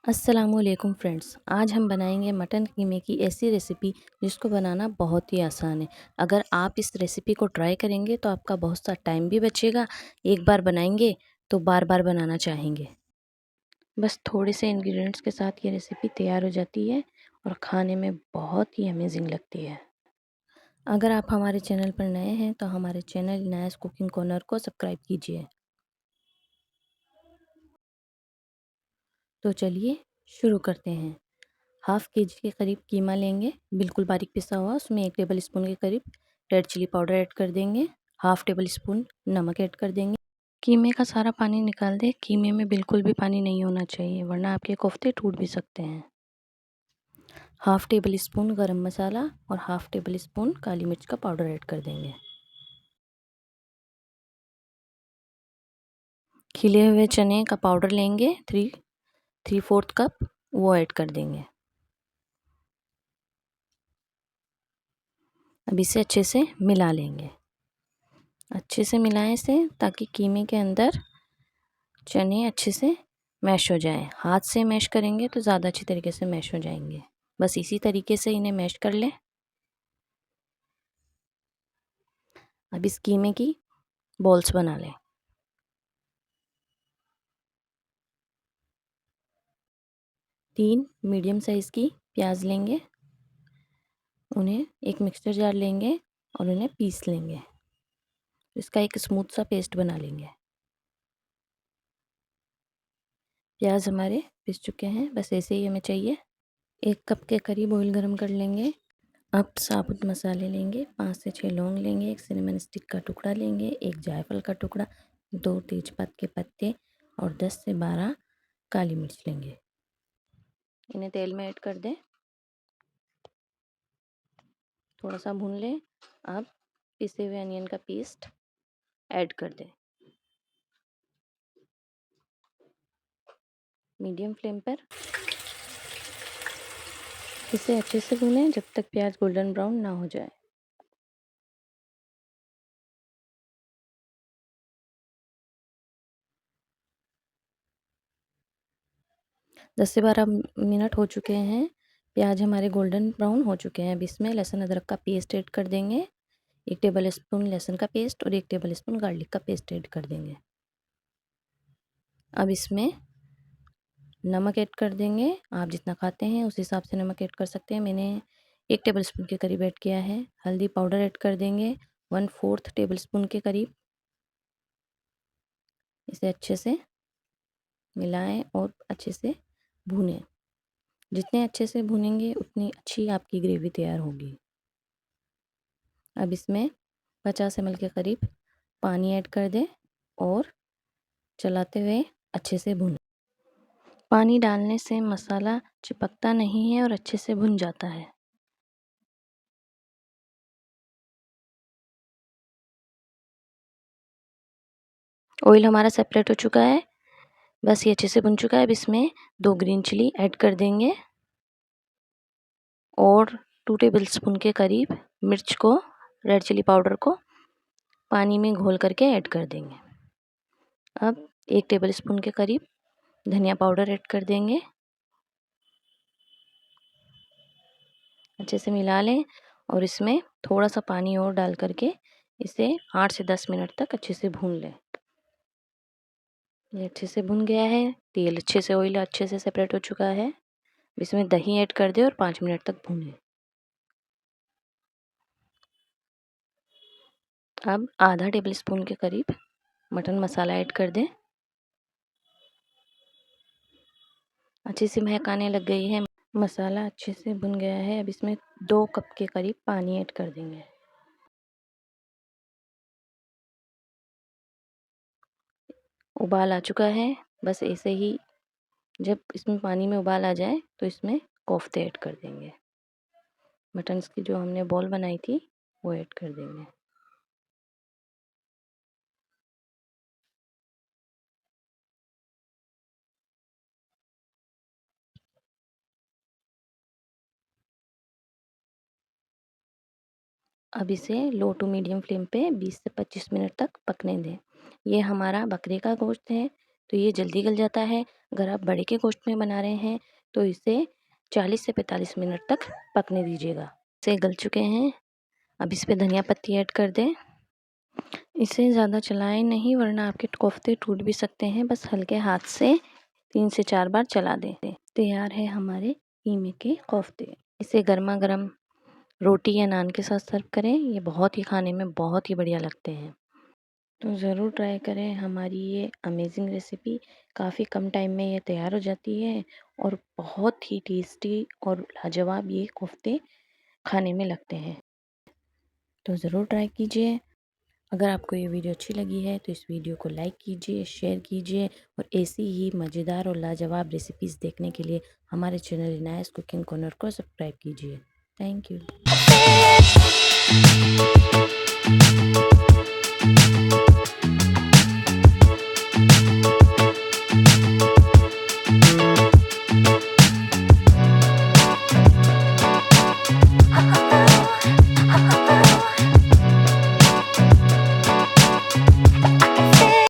अस्सलामुअलैकुम फ्रेंड्स, आज हम बनाएंगे मटन कीमे की ऐसी रेसिपी जिसको बनाना बहुत ही आसान है। अगर आप इस रेसिपी को ट्राई करेंगे तो आपका बहुत सा टाइम भी बचेगा। एक बार बनाएंगे तो बार बार बनाना चाहेंगे। बस थोड़े से इंग्रेडिएंट्स के साथ ये रेसिपी तैयार हो जाती है और खाने में बहुत ही अमेजिंग लगती है। अगर आप हमारे चैनल पर नए हैं तो हमारे चैनल इनायस कुकिंग कॉर्नर को सब्सक्राइब कीजिए। तो चलिए शुरू करते हैं। हाफ़ केजी के करीब कीमा लेंगे, बिल्कुल बारीक पिसा हुआ। उसमें 1 टेबल स्पून के करीब रेड चिली पाउडर ऐड कर देंगे। हाफ़ टेबल स्पून नमक ऐड कर देंगे। कीमे का सारा पानी निकाल दें। कीमे में बिल्कुल भी पानी नहीं होना चाहिए, वरना आपके कोफ्ते टूट भी सकते हैं। हाफ़ टेबल स्पून गरम मसाला और हाफ़ टेबल स्पून काली मिर्च का पाउडर ऐड कर देंगे। खिले हुए चने का पाउडर लेंगे, 3/4 कप, वो ऐड कर देंगे। अब इसे अच्छे से मिला लेंगे। अच्छे से मिलाएं इसे, ताकि कीमे के अंदर चने अच्छे से मैश हो जाएं। हाथ से मैश करेंगे तो ज़्यादा अच्छी तरीके से मैश हो जाएंगे। बस इसी तरीके से इन्हें मैश कर लें। अब इस कीमे की बॉल्स बना लें। तीन मीडियम साइज़ की प्याज लेंगे, उन्हें एक मिक्सर जार लेंगे और उन्हें पीस लेंगे। इसका एक स्मूथ सा पेस्ट बना लेंगे। प्याज हमारे पिस चुके हैं, बस ऐसे ही हमें चाहिए। 1 कप के करीब ऑयल गरम कर लेंगे। अब साबुत मसाले लेंगे, 5 से 6 लौंग लेंगे, 1 सिनेमन स्टिक का टुकड़ा लेंगे, 1 जायफल का टुकड़ा, 2 तेज़पात के पत्ते और 10 से 12 काली मिर्च लेंगे। इन्हें तेल में ऐड कर दें, थोड़ा सा भून लें। अब पिसे हुए अनियन का पेस्ट ऐड कर दें। मीडियम फ्लेम पर इसे अच्छे से भूनें जब तक प्याज गोल्डन ब्राउन ना हो जाए। दस से 12 मिनट हो चुके हैं। प्याज हमारे गोल्डन ब्राउन हो चुके हैं। अब इसमें लहसुन अदरक का पेस्ट ऐड कर देंगे। 1 टेबल स्पून लहसुन का पेस्ट और 1 टेबल स्पून गार्लिक का पेस्ट ऐड कर देंगे। अब इसमें नमक ऐड कर देंगे। आप जितना खाते हैं उस हिसाब से नमक ऐड कर सकते हैं। मैंने 1 टेबल स्पून के करीब ऐड किया है। हल्दी पाउडर ऐड कर देंगे 1/4 टेबल स्पून के करीब। इसे अच्छे से मिलाएं और अच्छे से भूनें। जितने अच्छे से भूनेंगे उतनी अच्छी आपकी ग्रेवी तैयार होगी। अब इसमें 50 ml के करीब पानी ऐड कर दें और चलाते हुए अच्छे से भूनें। पानी डालने से मसाला चिपकता नहीं है और अच्छे से भुन जाता है। ऑयल हमारा सेपरेट हो चुका है, बस ये अच्छे से भुन चुका है। अब इसमें 2 ग्रीन चिली ऐड कर देंगे और 2 टेबल स्पून के करीब मिर्च को, रेड चिली पाउडर को पानी में घोल करके ऐड कर देंगे। अब 1 टेबल स्पून के करीब धनिया पाउडर ऐड कर देंगे। अच्छे से मिला लें और इसमें थोड़ा सा पानी और डाल करके इसे 8 से 10 मिनट तक अच्छे से भून लें। ये अच्छे से भुन गया है, तेल अच्छे से, ऑयल अच्छे से सेपरेट हो चुका है। इसमें दही ऐड कर दें और 5 मिनट तक भूनें। अब आधा टेबल स्पून के करीब मटन मसाला ऐड कर दें। अच्छे से महक आने लग गई है। मसाला अच्छे से भुन गया है। अब इसमें 2 कप के करीब पानी ऐड कर देंगे। उबाल आ चुका है, बस ऐसे ही जब इसमें पानी में उबाल आ जाए तो इसमें कोफ्ते ऐड कर देंगे। मटन की जो हमने बॉल बनाई थी वो ऐड कर देंगे। अब इसे लो टू मीडियम फ्लेम पे 20 से 25 मिनट तक पकने दें। ये हमारा बकरे का गोश्त है, तो ये जल्दी गल जाता है। अगर आप बड़े के गोश्त में बना रहे हैं तो इसे 40 से 45 मिनट तक पकने दीजिएगा। इसे गल चुके हैं। अब इस पे धनिया पत्ती ऐड कर दें। इसे ज़्यादा चलाएं नहीं वरना आपके कोफ्ते टूट भी सकते हैं। बस हल्के हाथ से 3 से 4 बार चला दें। तैयार है हमारे कीमे के कोफ्ते। इसे गर्मा गर्म रोटी या नान के साथ सर्व करें। ये बहुत ही खाने में बहुत ही बढ़िया लगते हैं। तो ज़रूर ट्राई करें हमारी ये अमेजिंग रेसिपी। काफ़ी कम टाइम में ये तैयार हो जाती है और बहुत ही टेस्टी और लाजवाब ये कोफ्ते खाने में लगते हैं। तो ज़रूर ट्राई कीजिए। अगर आपको ये वीडियो अच्छी लगी है तो इस वीडियो को लाइक कीजिए, शेयर कीजिए और ऐसी ही मज़ेदार और लाजवाब रेसिपीज़ देखने के लिए हमारे चैनल इनायस कुकिंग कॉर्नर को सब्सक्राइब कीजिए। Thank you.